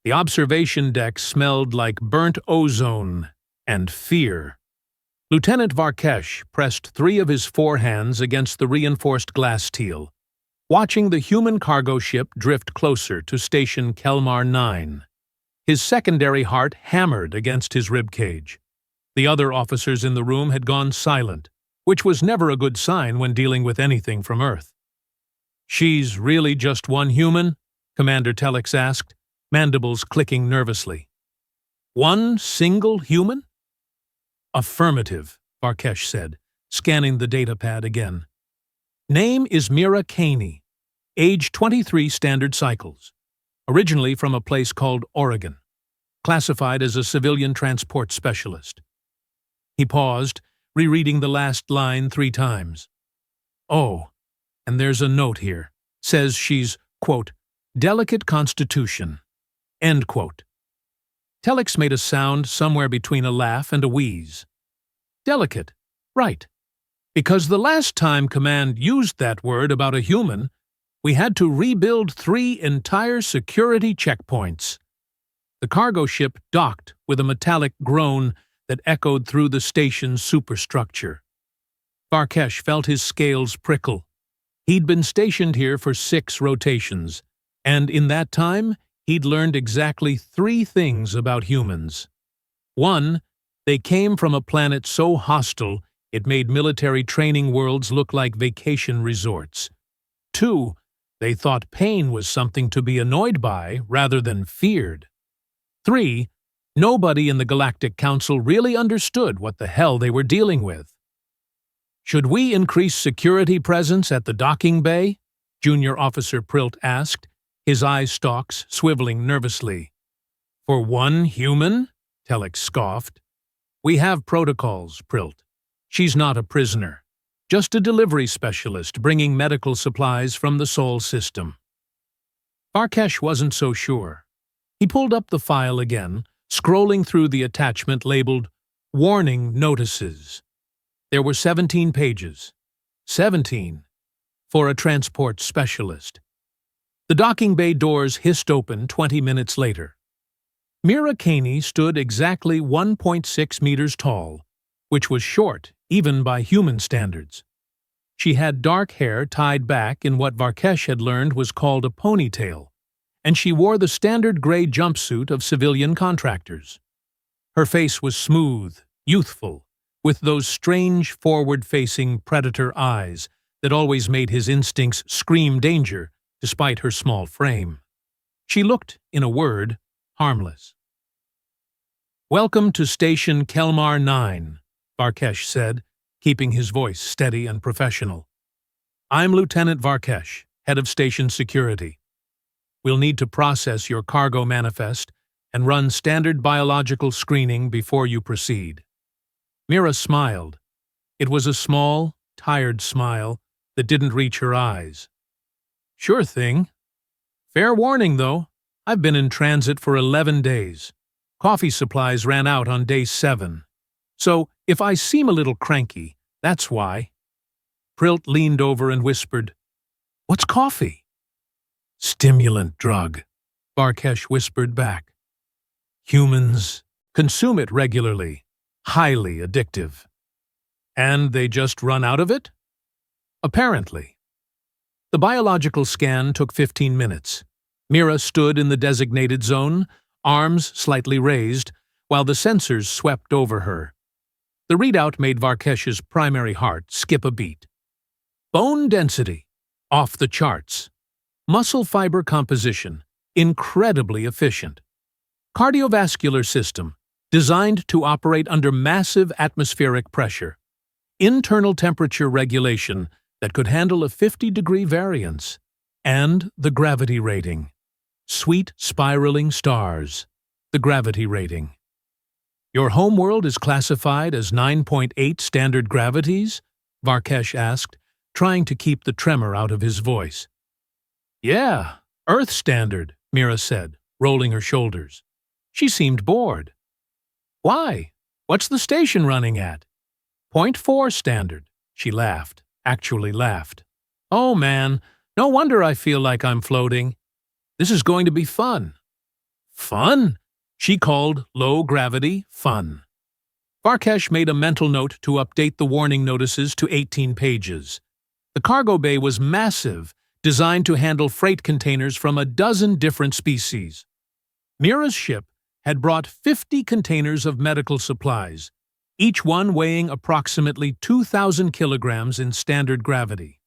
The observation deck smelled like burnt ozone and fear. Lieutenant Varkesh pressed 3 of his 4 hands against the reinforced glass steel, watching the human cargo ship drift closer to Station Kelmar-9. His secondary heart hammered against his ribcage. The other officers in the room had gone silent, which was never a good sign when dealing with anything from Earth. "She's really just one human?" Commander Telex asked, mandibles clicking nervously. "One single human?" "Affirmative," Varkesh said, scanning the datapad again. "Name is Mira Kaine, age 23 standard cycles. Originally from a place called Oregon. Classified as a civilian transport specialist." He paused, rereading the last line 3 times. "Oh, and there's a note here. Says she's, quote, delicate constitution, end quote." Telex made a sound somewhere between a laugh and a wheeze. "Delicate, right. Because the last time Command used that word about a human, we had to rebuild 3 entire security checkpoints." The cargo ship docked with a metallic groan that echoed through the station's superstructure. Varkesh felt his scales prickle. He'd been stationed here for 6 rotations, and in that time, he'd learned exactly 3 things about humans. 1, they came from a planet so hostile it made military training worlds look like vacation resorts. 2, they thought pain was something to be annoyed by rather than feared. 3, nobody in the Galactic Council really understood what the hell they were dealing with. "Should we increase security presence at the docking bay?" Junior Officer Prilt asked, his eye stalks swiveling nervously. "For one human?" Telex scoffed. "We have protocols, Prilt. She's not a prisoner. Just a delivery specialist bringing medical supplies from the Sol system." Varkesh wasn't so sure. He pulled up the file again, scrolling through the attachment labeled Warning Notices. There were 17 pages. 17. For a transport specialist. The docking bay doors hissed open 20 minutes later. Mira Kaine stood exactly 1.6 meters tall, which was short even by human standards. She had dark hair tied back in what Varkesh had learned was called a ponytail, and she wore the standard gray jumpsuit of civilian contractors. Her face was smooth, youthful, with those strange forward-facing predator eyes that always made his instincts scream danger despite her small frame. She looked, in a word, harmless. "Welcome to Station Kelmar-9, Varkesh said, keeping his voice steady and professional. "I'm Lieutenant Varkesh, head of station security. We'll need to process your cargo manifest and run standard biological screening before you proceed." Mira smiled. It was a small, tired smile that didn't reach her eyes. "Sure thing. Fair warning, though. I've been in transit for 11 days. Coffee supplies ran out on day 7. So, if I seem a little cranky, that's why." Prilt leaned over and whispered, "What's coffee?" "Stimulant drug," Varkesh whispered back. "Humans consume it regularly. Highly addictive." "And they just run out of it?" "Apparently." The biological scan took 15 minutes. Mira stood in the designated zone, arms slightly raised, while the sensors swept over her. The readout made Varkesh's primary heart skip a beat. Bone density, off the charts. Muscle fiber composition, incredibly efficient. Cardiovascular system, designed to operate under massive atmospheric pressure. Internal temperature regulation that could handle a 50-degree variance. And the gravity rating. Sweet spiraling stars. The gravity rating. "Your homeworld is classified as 9.8 standard gravities?" Varkesh asked, trying to keep the tremor out of his voice. "Yeah, Earth standard," Mira said, rolling her shoulders. She seemed bored. "Why? What's the station running at?" "0.4 standard," she laughed, actually laughed. "Oh man, no wonder I feel like I'm floating. This is going to be fun." Fun? She called low gravity fun. Varkesh made a mental note to update the warning notices to 18 pages. The cargo bay was massive, designed to handle freight containers from a dozen different species. Mira's ship had brought 50 containers of medical supplies, each one weighing approximately 2,000 kilograms in standard gravity.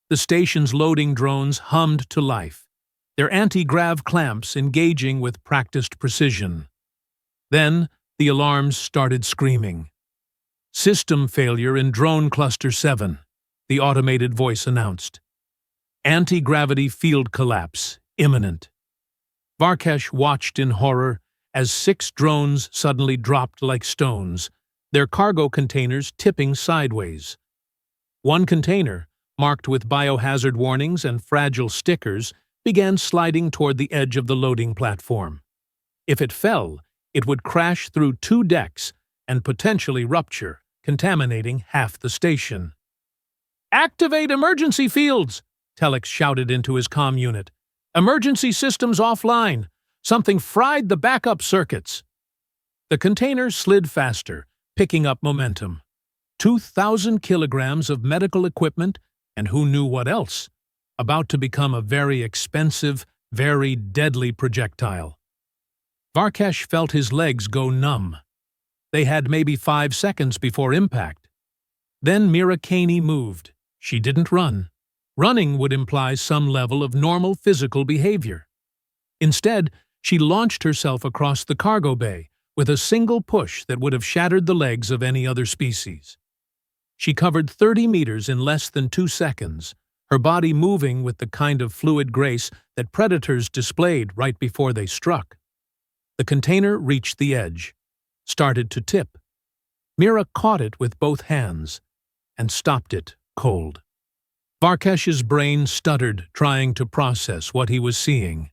The station's loading drones hummed to life, their anti-grav clamps engaging with practiced precision. Then, the alarms started screaming. "System failure in Drone Cluster 7, the automated voice announced. Anti-gravity field collapse, imminent. Varkesh watched in horror as 6 drones suddenly dropped like stones, their cargo containers tipping sideways. One container, marked with biohazard warnings and fragile stickers, began sliding toward the edge of the loading platform. If it fell, it would crash through 2 decks and potentially rupture, contaminating half the station. "Activate emergency fields!" Telex shouted into his comm unit. "Emergency systems offline. Something fried the backup circuits." The container slid faster, picking up momentum. 2,000 kilograms of medical equipment, and who knew what else, about to become a very expensive, very deadly projectile. Varkesh felt his legs go numb. They had maybe 5 seconds before impact. Then Mira Kaine moved. She didn't run. Running would imply some level of normal physical behavior. Instead, she launched herself across the cargo bay with a single push that would have shattered the legs of any other species. She covered 30 meters in less than 2 seconds, her body moving with the kind of fluid grace that predators displayed right before they struck. The container reached the edge, started to tip. Mira caught it with both hands and stopped it cold. Varkesh's brain stuttered, trying to process what he was seeing.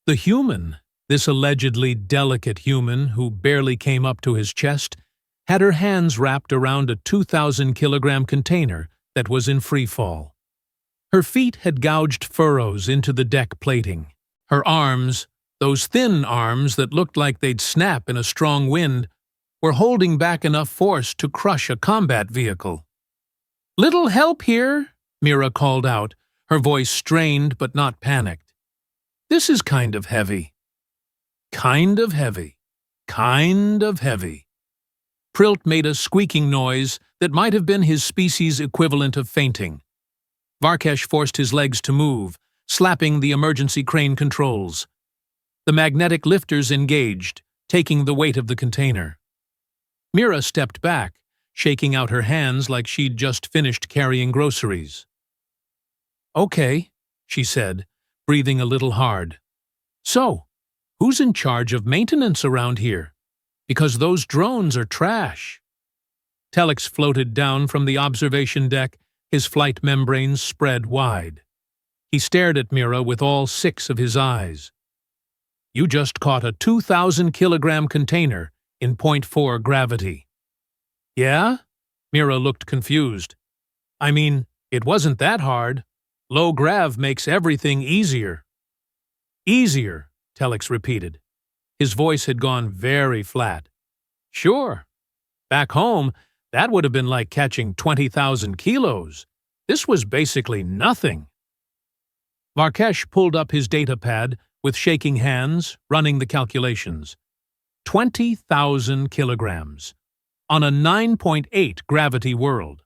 The human, this allegedly delicate human who barely came up to his chest, had her hands wrapped around a 2,000-kilogram container that was in free fall. Her feet had gouged furrows into the deck plating. Her arms, those thin arms that looked like they'd snap in a strong wind, were holding back enough force to crush a combat vehicle. "Little help here," Mira called out, her voice strained but not panicked. "This is kind of heavy." Kind of heavy. Kind of heavy. Prilt made a squeaking noise that might have been his species' equivalent of fainting. Varkesh forced his legs to move, slapping the emergency crane controls. The magnetic lifters engaged, taking the weight of the container. Mira stepped back, shaking out her hands like she'd just finished carrying groceries. "Okay," she said, breathing a little hard. "So, who's in charge of maintenance around here? Because those drones are trash." Telex floated down from the observation deck, his flight membranes spread wide. He stared at Mira with all 6 of his eyes. "You just caught a 2,000-kilogram container in 0.4 gravity." "Yeah?" Mira looked confused. "I mean, it wasn't that hard. Low grav makes everything easier." "Easier," Telex repeated. His voice had gone very flat. "Sure. Back home, that would have been like catching 20,000 kilos. This was basically nothing." Varkesh pulled up his datapad with shaking hands, running the calculations. 20,000 kilograms. On a 9.8 gravity world.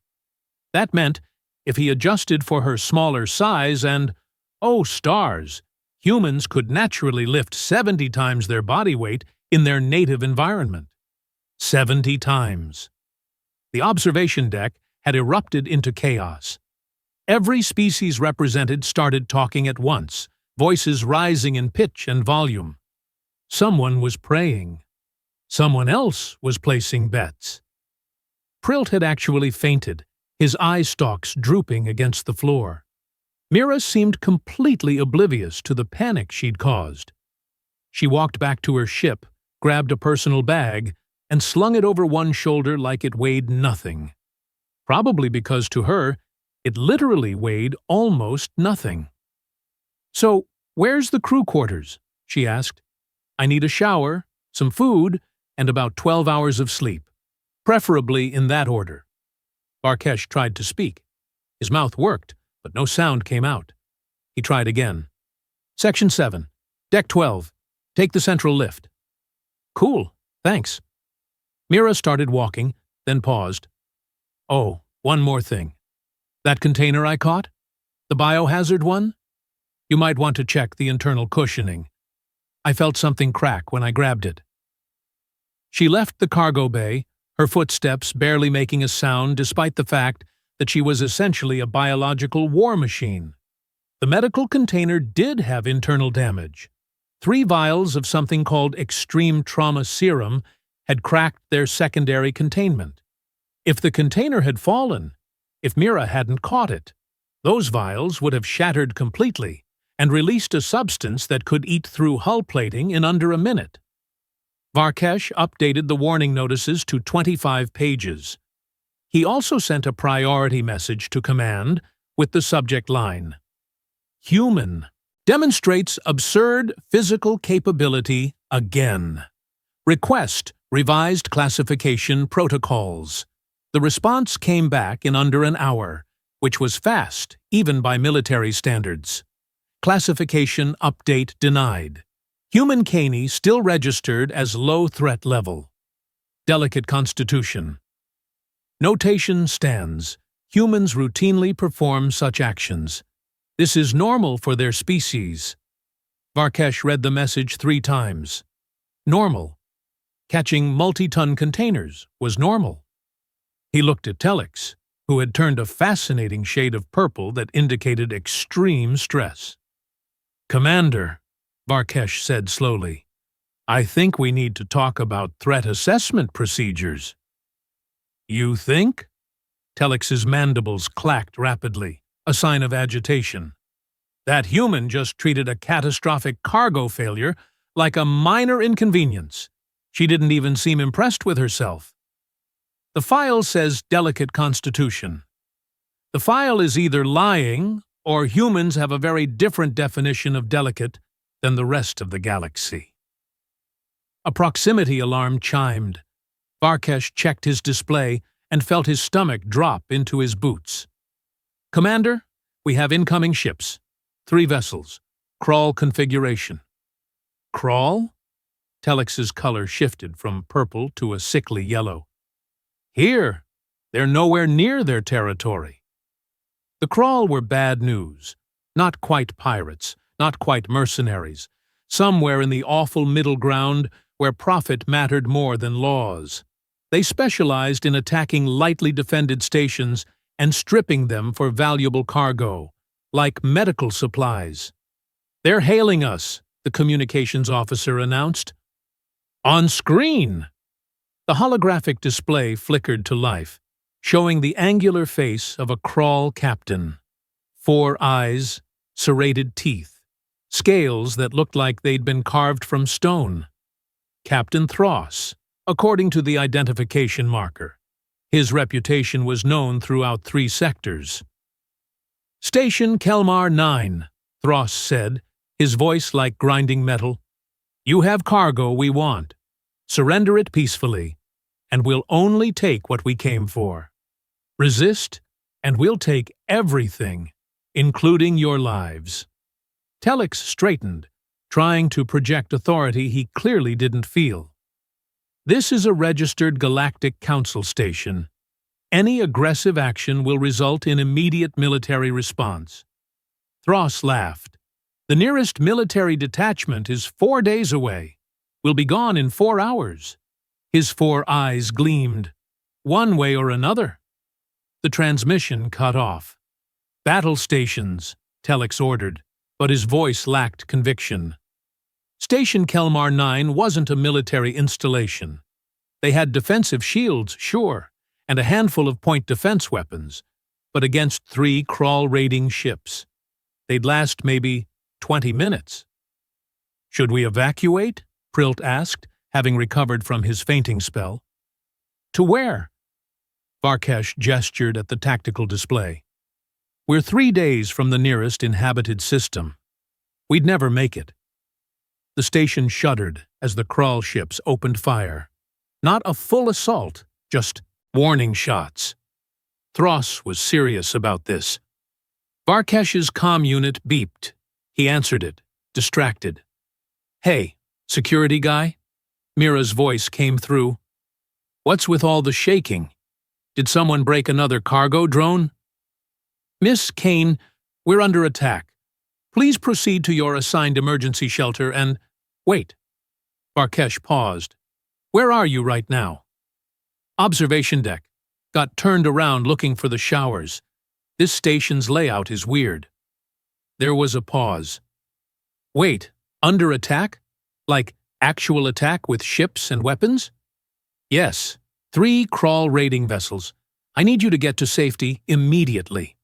That meant, if he adjusted for her smaller size and, oh stars, humans could naturally lift 70 times their body weight in their native environment. 70 times. The observation deck had erupted into chaos. Every species represented started talking at once, voices rising in pitch and volume. Someone was praying. Someone else was placing bets. Prilt had actually fainted, his eye stalks drooping against the floor. Mira seemed completely oblivious to the panic she'd caused. She walked back to her ship, grabbed a personal bag, and slung it over one shoulder like it weighed nothing. Probably because to her, it literally weighed almost nothing. "So, where's the crew quarters?" she asked. I need a shower, some food, and about 12 hours of sleep, preferably in that order. Varkesh tried to speak. His mouth worked, but no sound came out. He tried again. Section 7. Deck 12. Take the central lift. Cool, thanks. Mira started walking, then paused. Oh, one more thing. That container I caught? The biohazard one? You might want to check the internal cushioning. I felt something crack when I grabbed it. She left the cargo bay, her footsteps barely making a sound despite the fact that she was essentially a biological war machine. The medical container did have internal damage. 3 vials of something called extreme trauma serum had cracked their secondary containment. If the container had fallen, if Mira hadn't caught it, those vials would have shattered completely and released a substance that could eat through hull plating in under a minute. Varkesh updated the warning notices to 25 pages. He also sent a priority message to command with the subject line, "Human demonstrates absurd physical capability again. Request revised classification protocols." The response came back in under an hour, which was fast, even by military standards. Classification update denied. Mira Kaine still registered as low threat level. Delicate constitution. Notation stands. Humans routinely perform such actions. This is normal for their species. Varkesh read the message 3 times. Normal. Catching multi-ton containers was normal. He looked at Telex, who had turned a fascinating shade of purple that indicated extreme stress. "Commander," Varkesh said slowly, "I think we need to talk about threat assessment procedures." "You think?" Telex's mandibles clacked rapidly, a sign of agitation. That human just treated a catastrophic cargo failure like a minor inconvenience. She didn't even seem impressed with herself. The file says delicate constitution. The file is either lying, or humans have a very different definition of delicate than the rest of the galaxy. A proximity alarm chimed. Varkesh checked his display and felt his stomach drop into his boots. "Commander, we have incoming ships. 3 vessels. Krall configuration." "Krall?" Telex's color shifted from purple to a sickly yellow. "Here, they're nowhere near their territory." The Krall were bad news. Not quite pirates, not quite mercenaries. Somewhere in the awful middle ground where profit mattered more than laws. They specialized in attacking lightly defended stations and stripping them for valuable cargo, like medical supplies. "They're hailing us," the communications officer announced. "On screen!" The holographic display flickered to life, showing the angular face of a Krall captain. 4 eyes, serrated teeth, scales that looked like they'd been carved from stone. Captain Thross, according to the identification marker. His reputation was known throughout 3 sectors. "Station Kelmar-9, Thross said, his voice like grinding metal. "You have cargo we want. Surrender it peacefully, and we'll only take what we came for. Resist, and we'll take everything, including your lives." Telex straightened, trying to project authority he clearly didn't feel. "This is a registered Galactic Council station. Any aggressive action will result in immediate military response." Thross laughed. "The nearest military detachment is 4 days away. We'll be gone in 4 hours. His 4 eyes gleamed. "One way or another." The transmission cut off. "Battle stations," Telex ordered, but his voice lacked conviction. Station Kelmar-9 wasn't a military installation. They had defensive shields, sure, and a handful of point defense weapons, but against 3 Krall-raiding ships. They'd last maybe 20 minutes. "Should we evacuate?" Prilt asked, having recovered from his fainting spell. "To where?" Varkesh gestured at the tactical display. "We're 3 days from the nearest inhabited system. We'd never make it." The station shuddered as the Krall ships opened fire. Not a full assault, just warning shots. Thros was serious about this. Varkesh's comm unit beeped. He answered it, distracted. "Hey, security guy?" Mira's voice came through. "What's with all the shaking? Did someone break another cargo drone?" "Miss Kaine, we're under attack. Please proceed to your assigned emergency shelter and—" "Wait." Varkesh paused. "Where are you right now?" "Observation deck. Got turned around looking for the showers. This station's layout is weird." There was a pause. "Wait, under attack? Like actual attack with ships and weapons?" "Yes, 3 Krall raiding vessels. I need you to get to safety immediately."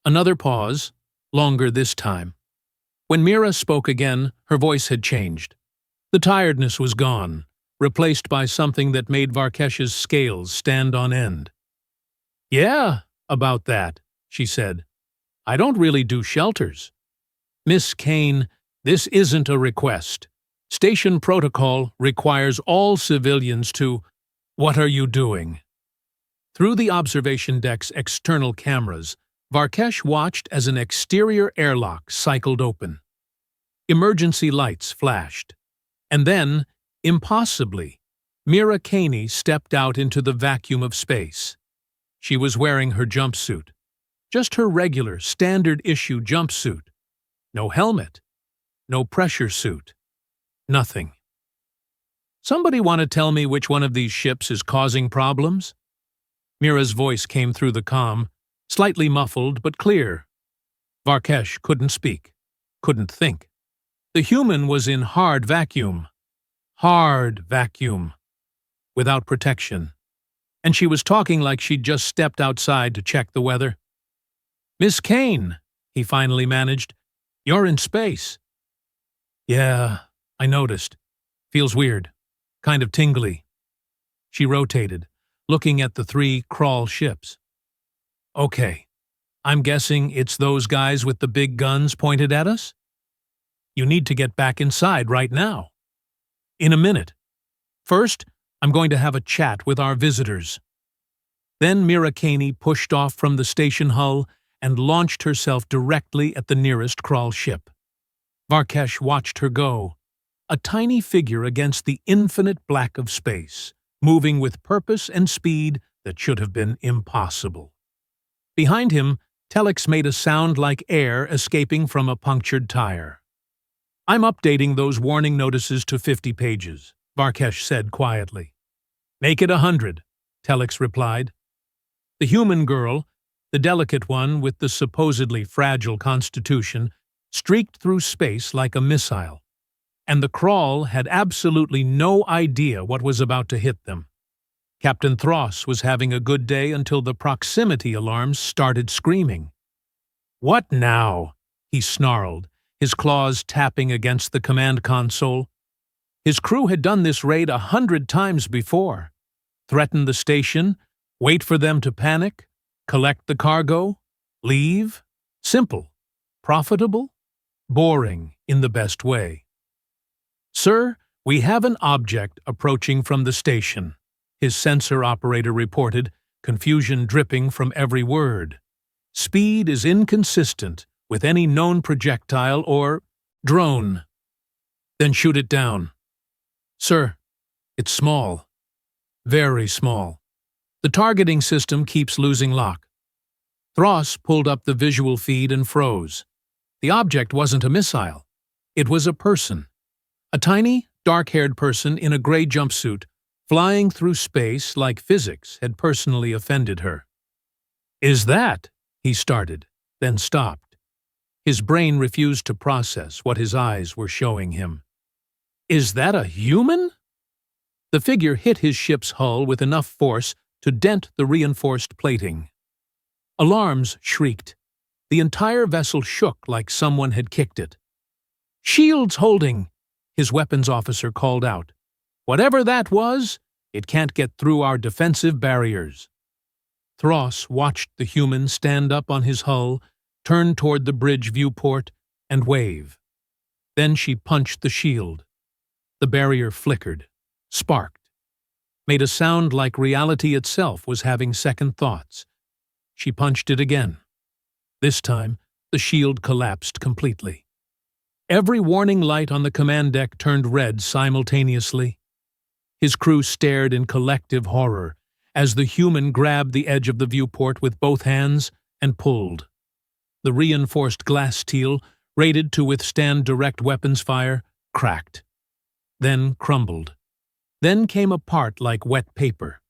Another pause, longer this time. When Mira spoke again, her voice had changed. The tiredness was gone, replaced by something that made Varkesh's scales stand on end. "Yeah, about that," she said. "I don't really do shelters." "Miss Kaine, this isn't a request. Station protocol requires all civilians to—" "What are you doing?" Through the observation deck's external cameras, Varkesh watched as an exterior airlock cycled open. Emergency lights flashed. And then, impossibly, Mira Kaine stepped out into the vacuum of space. She was wearing her jumpsuit. Just her regular, standard-issue jumpsuit. No helmet. No pressure suit. Nothing. "Somebody want to tell me which one of these ships is causing problems?" Mira's voice came through the comm, slightly muffled but clear. Varkesh couldn't speak, couldn't think. The human was in hard vacuum. Hard vacuum. Without protection. And she was talking like she'd just stepped outside to check the weather. "Miss Kaine," he finally managed, "you're in space." "Yeah, I noticed. Feels weird. Kind of tingly." She rotated, looking at the 3 Krall ships. "Okay, I'm guessing it's those guys with the big guns pointed at us? You need to get back inside right now." "In a minute. First, I'm going to have a chat with our visitors." Then Mira Kaine pushed off from the station hull and launched herself directly at the nearest Krall ship. Varkesh watched her go, a tiny figure against the infinite black of space, moving with purpose and speed that should have been impossible. Behind him, telex made a sound like air escaping from a punctured tire. "I'm updating those warning notices to 50 pages, Varkesh said quietly. "Make it 100, telex replied. The human girl, the delicate one with the supposedly fragile constitution, streaked through space like a missile, and the Krall had absolutely no idea what was about to hit them. Captain Thros was having a good day until the proximity alarms started screaming. "What now?" he snarled, his claws tapping against the command console. His crew had done this raid 100 times before. Threaten the station, wait for them to panic, collect the cargo, leave. Simple, profitable, boring in the best way. "Sir, we have an object approaching from the station," his sensor operator reported, confusion dripping from every word. "Speed is inconsistent with any known projectile or drone." "Then shoot it down." "Sir, it's small. Very small. The targeting system keeps losing lock." Thros pulled up the visual feed and froze. The object wasn't a missile. It was a person. A tiny, dark-haired person in a gray jumpsuit, flying through space like physics had personally offended her. "Is that?" he started, then stopped. His brain refused to process what his eyes were showing him. "Is that a human?" The figure hit his ship's hull with enough force to dent the reinforced plating. Alarms shrieked. The entire vessel shook like someone had kicked it. "Shields holding!" his weapons officer called out. "Whatever that was, it can't get through our defensive barriers." Thros watched the human stand up on his hull, turn toward the bridge viewport, and wave. Then she punched the shield. The barrier flickered, sparked, made a sound like reality itself was having second thoughts. She punched it again. This time, the shield collapsed completely. Every warning light on the command deck turned red simultaneously. His crew stared in collective horror as the human grabbed the edge of the viewport with both hands and pulled. The reinforced glass steel, rated to withstand direct weapons fire, cracked, then crumbled. Then came apart like wet paper.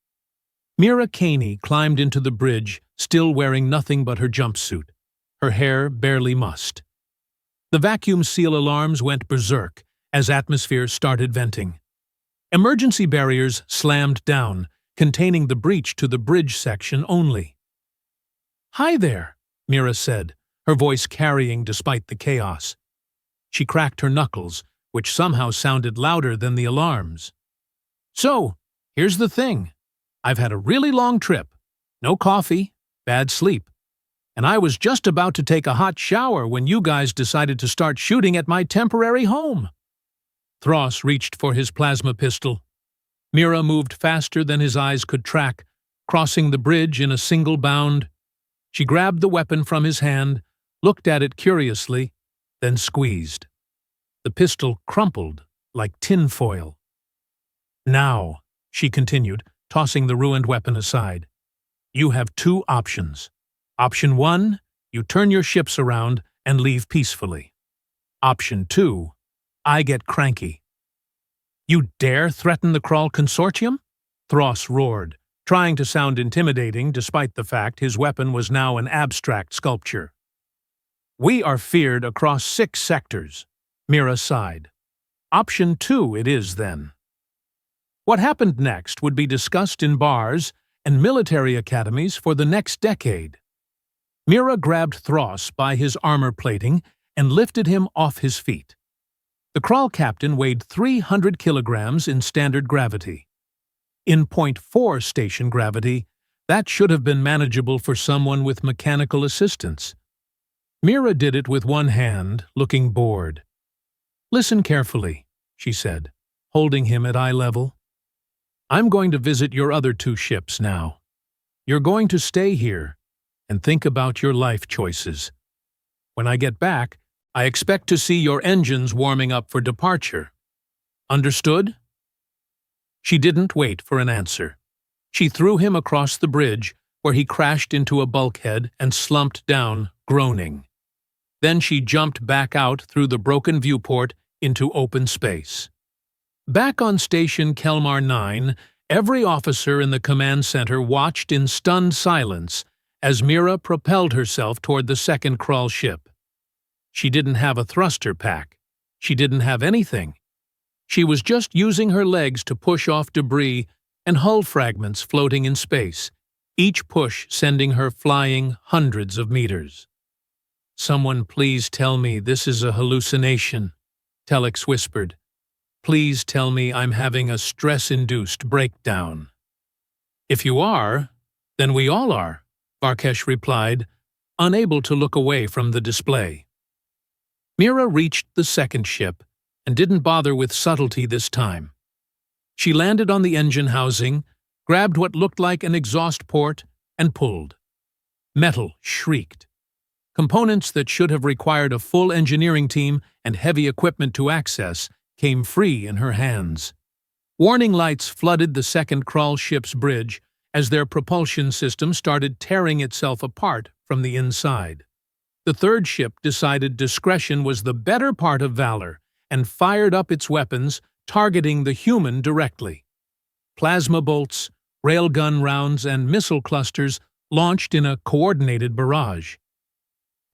Mira Kaine climbed into the bridge, still wearing nothing but her jumpsuit, her hair barely mussed. The vacuum seal alarms went berserk as atmosphere started venting. Emergency barriers slammed down, containing the breach to the bridge section only. "Hi there," Mira said, her voice carrying despite the chaos. She cracked her knuckles, which somehow sounded louder than the alarms. "So, here's the thing. I've had a really long trip. No coffee, bad sleep. And I was just about to take a hot shower when you guys decided to start shooting at my temporary home." Thros reached for his plasma pistol. Mira moved faster than his eyes could track, crossing the bridge in a single bound. She grabbed the weapon from his hand, looked at it curiously, then squeezed. The pistol crumpled like tinfoil. "Now," she continued, tossing the ruined weapon aside, "you have two options. Option 1, you turn your ships around and leave peacefully. Option 2, I get cranky." "You dare threaten the Krall Consortium?" Thros roared, trying to sound intimidating despite the fact his weapon was now an abstract sculpture. "We are feared across 6 sectors," Mira sighed. "Option 2 it is, then." What happened next would be discussed in bars and military academies for the next decade. Mira grabbed Thros by his armor plating and lifted him off his feet. The Krall captain weighed 300 kilograms in standard gravity. In 0.4 station gravity, that should have been manageable for someone with mechanical assistance. Mira did it with one hand, looking bored. "Listen carefully," she said, holding him at eye level. "I'm going to visit your other 2 ships now. You're going to stay here and think about your life choices. When I get back, I expect to see your engines warming up for departure. Understood?" She didn't wait for an answer. She threw him across the bridge, where he crashed into a bulkhead and slumped down, groaning. Then she jumped back out through the broken viewport into open space. Back on Station Kelmar-9, every officer in the command center watched in stunned silence as Mira propelled herself toward the second Krall ship. She didn't have a thruster pack. She didn't have anything. She was just using her legs to push off debris and hull fragments floating in space, each push sending her flying hundreds of meters. "Someone please tell me this is a hallucination," Telex whispered. "Please tell me I'm having a stress-induced breakdown." "If you are, then we all are," Varkesh replied, unable to look away from the display. Mira reached the second ship and didn't bother with subtlety this time. She landed on the engine housing, grabbed what looked like an exhaust port, and pulled. Metal shrieked. Components that should have required a full engineering team and heavy equipment to access came free in her hands. Warning lights flooded the second Krall ship's bridge as their propulsion system started tearing itself apart from the inside. The third ship decided discretion was the better part of valor and fired up its weapons, targeting the human directly. Plasma bolts, railgun rounds, and missile clusters launched in a coordinated barrage.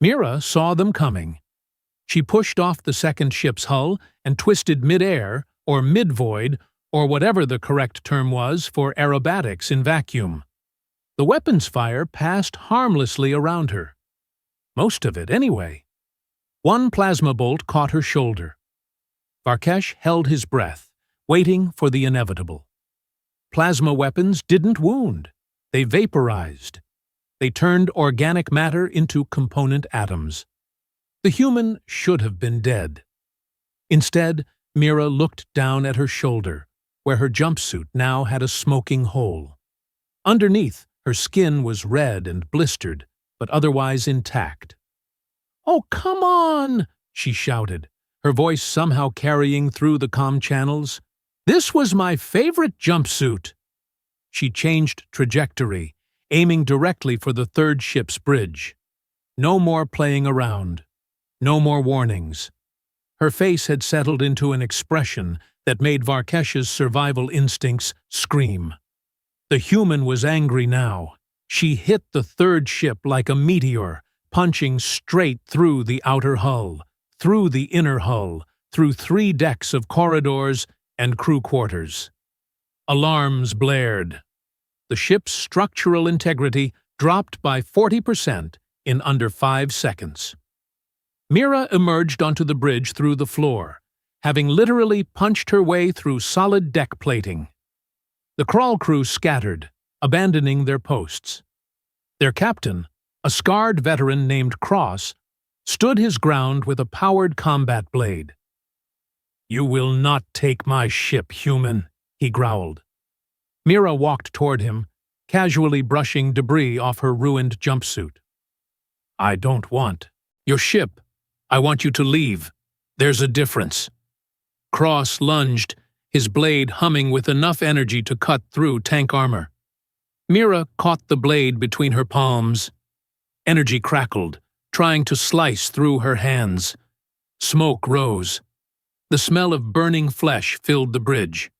Mira saw them coming. She pushed off the second ship's hull and twisted mid-air, or mid-void, or whatever the correct term was for aerobatics in vacuum. The weapons fire passed harmlessly around her. Most of it, anyway. One plasma bolt caught her shoulder. Varkesh held his breath, waiting for the inevitable. Plasma weapons didn't wound. They vaporized. They turned organic matter into component atoms. The human should have been dead. Instead, Mira looked down at her shoulder, where her jumpsuit now had a smoking hole. Underneath, her skin was red and blistered, but otherwise intact. "Oh, come on!" she shouted, her voice somehow carrying through the comm channels. "This was my favorite jumpsuit!" She changed trajectory, aiming directly for the third ship's bridge. No more playing around. No more warnings. Her face had settled into an expression that made Varkesh's survival instincts scream. The human was angry now. She hit the third ship like a meteor, punching straight through the outer hull, through the inner hull, through 3 decks of corridors and crew quarters. Alarms blared. The ship's structural integrity dropped by 40% in under 5 seconds. Mira emerged onto the bridge through the floor, having literally punched her way through solid deck plating. The Krall crew scattered, abandoning their posts. Their captain, a scarred veteran named Cross, stood his ground with a powered combat blade. "You will not take my ship, human," he growled. Mira walked toward him, casually brushing debris off her ruined jumpsuit. "I don't want your ship. I want you to leave. There's a difference." Cross lunged, his blade humming with enough energy to cut through tank armor. Mira caught the blade between her palms. Energy crackled, trying to slice through her hands. Smoke rose. The smell of burning flesh filled the bridge.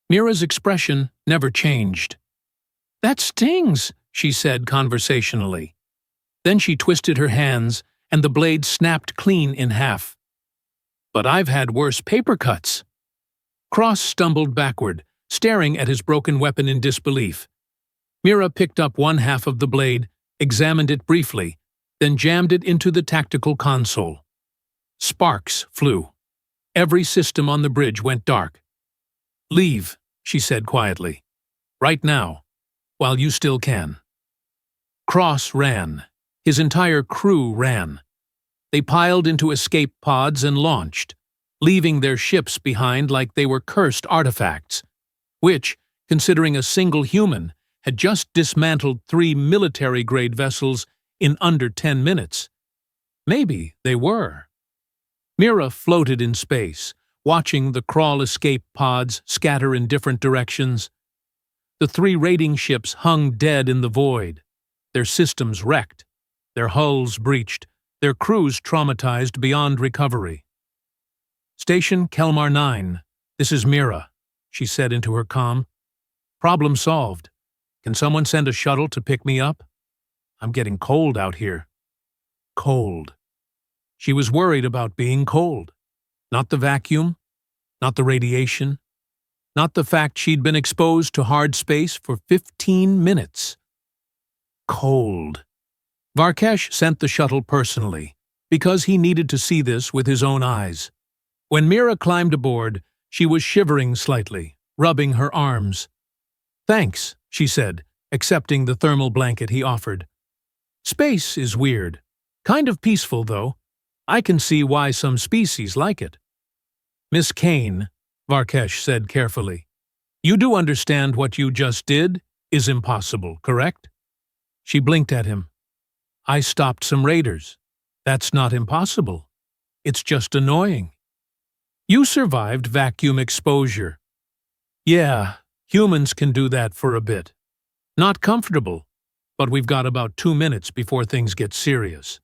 Mira's expression never changed. "That stings," she said conversationally. Then she twisted her hands, and the blade snapped clean in half. "But I've had worse paper cuts." Cross stumbled backward, staring at his broken weapon in disbelief. Mira picked up one half of the blade, examined it briefly, then jammed it into the tactical console. Sparks flew. Every system on the bridge went dark. "Leave," she said quietly. "Right now, while you still can." Cross ran. His entire crew ran. They piled into escape pods and launched, leaving their ships behind like they were cursed artifacts, which, considering a single human, had just dismantled 3 military-grade vessels in under 10 minutes. Maybe they were. Mira floated in space, watching the Krall escape pods scatter in different directions. The 3 raiding ships hung dead in the void, their systems wrecked, their hulls breached, their crews traumatized beyond recovery. "Station Kelmar-9, this is Mira," she said into her comm. "Problem solved. Can someone send a shuttle to pick me up? I'm getting cold out here." Cold. She was worried about being cold. Not the vacuum, not the radiation, not the fact she'd been exposed to hard space for 15 minutes. Cold. Varkesh sent the shuttle personally, because he needed to see this with his own eyes. When Mira climbed aboard, she was shivering slightly, rubbing her arms. "Thanks," she said, accepting the thermal blanket he offered. "Space is weird. Kind of peaceful, though. I can see why some species like it." "Miss Kaine," Varkesh said carefully, "you do understand what you just did is impossible, correct?" She blinked at him. "I stopped some raiders. That's not impossible. It's just annoying." "You survived vacuum exposure." "Yeah, humans can do that for a bit. Not comfortable, but we've got about 2 minutes before things get serious.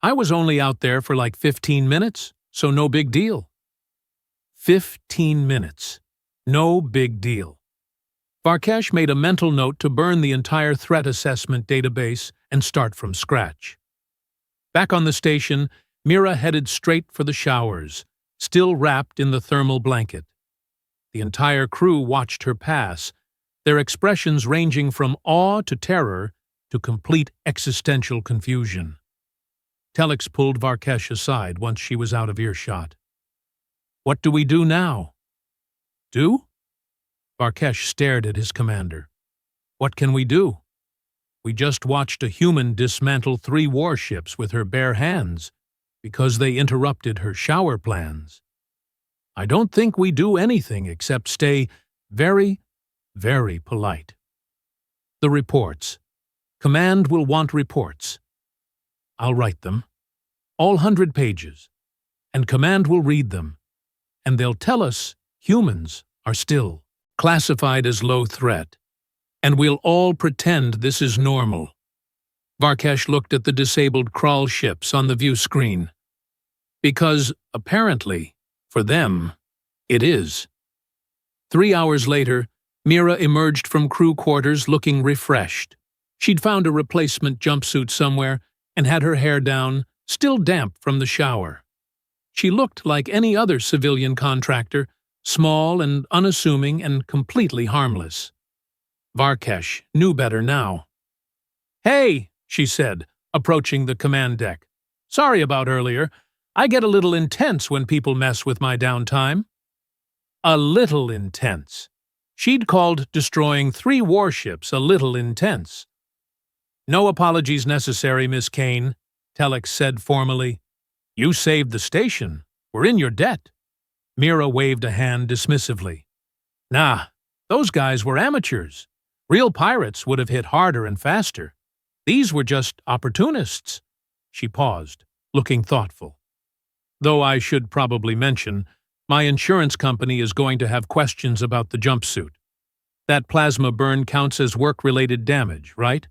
I was only out there for like 15 minutes, so no big deal." 15 minutes. No big deal. Varkesh made a mental note to burn the entire threat assessment database and start from scratch. Back on the station, Mira headed straight for the showers, still wrapped in the thermal blanket. The entire crew watched her pass, their expressions ranging from awe to terror to complete existential confusion. Telex pulled Varkesh aside once she was out of earshot. "What do we do now?" "Do?" Varkesh stared at his commander. "What can we do? We just watched a human dismantle 3 warships with her bare hands because they interrupted her shower plans. I don't think we do anything except stay very, very polite. The reports. Command will want reports. I'll write them. All 100 pages. And Command will read them. And they'll tell us humans are still classified as low threat. And we'll all pretend this is normal. Varkesh looked at the disabled Krall ships on the view screen. Because, apparently, for them, it is. 3 hours later, Mira emerged from crew quarters looking refreshed. She'd found a replacement jumpsuit somewhere and had her hair down, still damp from the shower. She looked like any other civilian contractor, small and unassuming and completely harmless. Varkesh knew better now. "Hey," she said, approaching the command deck. "Sorry about earlier. I get a little intense when people mess with my downtime." A little intense. She'd called destroying 3 warships a little intense. "No apologies necessary, Miss Kaine," Telex said formally. "You saved the station. We're in your debt." Mira waved a hand dismissively. "Nah, those guys were amateurs. Real pirates would have hit harder and faster. These were just opportunists." She paused, looking thoughtful. "Though I should probably mention, my insurance company is going to have questions about the jumpsuit. That plasma burn counts as work-related damage, right?"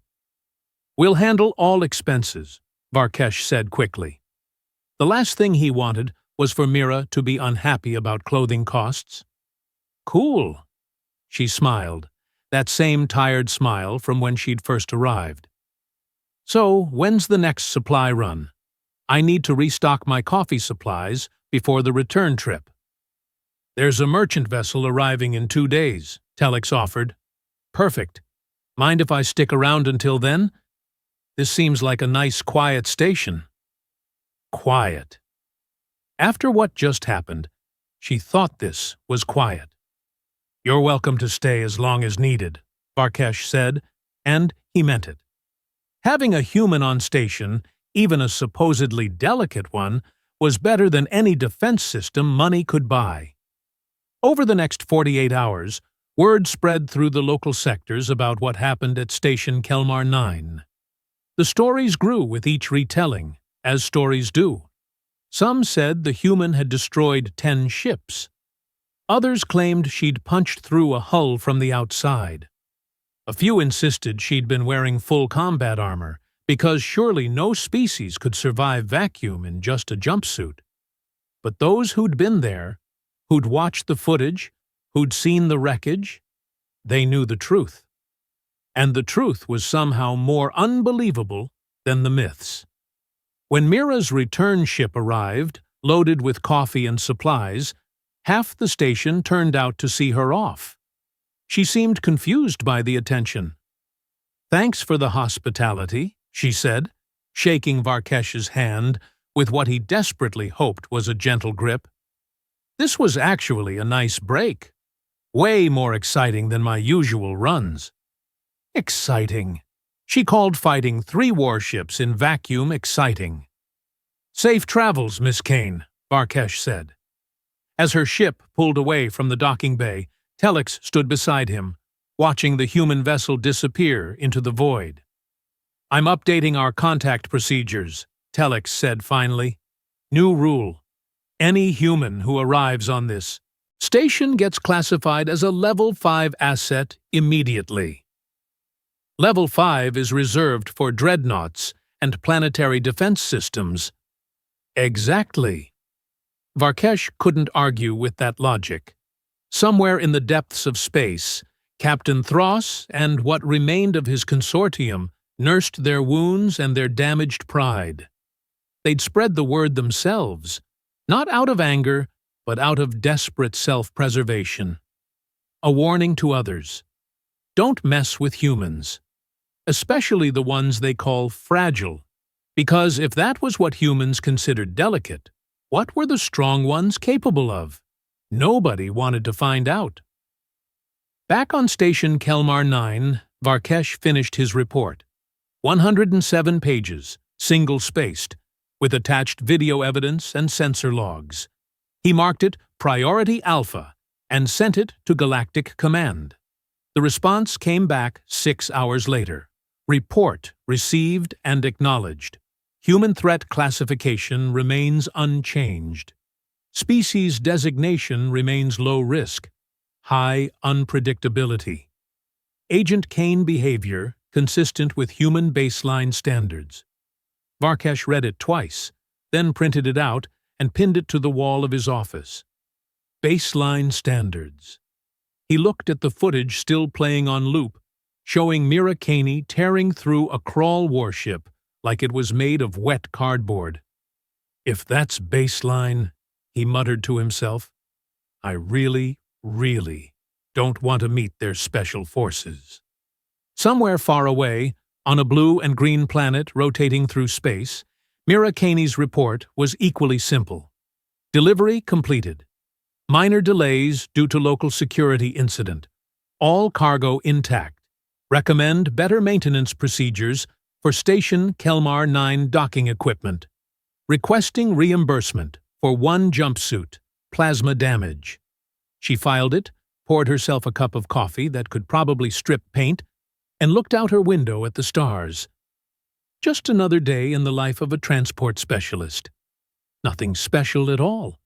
"We'll handle all expenses," Varkesh said quickly. The last thing he wanted was for Mira to be unhappy about clothing costs. "Cool." She smiled, that same tired smile from when she'd first arrived. "So, when's the next supply run? I need to restock my coffee supplies before the return trip." "There's a merchant vessel arriving in 2 days," Telex offered. "Perfect. Mind if I stick around until then? This seems like a nice, quiet station." Quiet. After what just happened, she thought this was quiet. "You're welcome to stay as long as needed," Varkesh said, and he meant it. Having a human on station, even a supposedly delicate one, was better than any defense system money could buy. Over the next 48 hours, word spread through the local sectors about what happened at Station Kelmar-9. The stories grew with each retelling, as stories do. Some said the human had destroyed 10 ships. Others claimed she'd punched through a hull from the outside. A few insisted she'd been wearing full combat armor, because surely no species could survive vacuum in just a jumpsuit. But those who'd been there, who'd watched the footage, who'd seen the wreckage, they knew the truth. And the truth was somehow more unbelievable than the myths. When Mira's return ship arrived, loaded with coffee and supplies, half the station turned out to see her off. She seemed confused by the attention. "Thanks for the hospitality," she said, shaking Varkesh's hand with what he desperately hoped was a gentle grip. "This was actually a nice break. Way more exciting than my usual runs." Exciting. She called fighting 3 warships in vacuum exciting. "Safe travels, Miss Kaine," Varkesh said. As her ship pulled away from the docking bay, Telex stood beside him, watching the human vessel disappear into the void. "I'm updating our contact procedures," Telex said finally. "New rule. Any human who arrives on this station gets classified as a Level 5 asset immediately. Level 5 is reserved for dreadnoughts and planetary defense systems." Exactly. Varkesh couldn't argue with that logic. Somewhere in the depths of space, Captain Thross and what remained of his consortium nursed their wounds and their damaged pride. They'd spread the word themselves, not out of anger, but out of desperate self-preservation. A warning to others. Don't mess with humans, especially the ones they call fragile, because if that was what humans considered delicate, what were the strong ones capable of? Nobody wanted to find out. Back on Station Kelmar-9, Varkesh finished his report. 107 pages, single-spaced, with attached video evidence and sensor logs. He marked it Priority Alpha and sent it to Galactic Command. The response came back 6 hours later. Report received and acknowledged. Human threat classification remains unchanged. Species designation remains low risk, high unpredictability. Agent Kaine behavior consistent with human baseline standards. Varkesh read it twice, then printed it out and pinned it to the wall of his office. Baseline standards. He looked at the footage still playing on loop, showing Mira Kaine tearing through a Krall warship like it was made of wet cardboard. If that's baseline, he muttered to himself, I really don't want to meet their special forces. Somewhere far away, on a blue and green planet rotating through space, Mira Kaine's report was equally simple. Delivery completed. Minor delays due to local security incident. All cargo intact. Recommend better maintenance procedures for Station Kelmar-9 docking equipment. Requesting reimbursement for 1 jumpsuit, plasma damage. She filed it, poured herself a cup of coffee that could probably strip paint, and looked out her window at the stars. Just another day in the life of a transport specialist. Nothing special at all.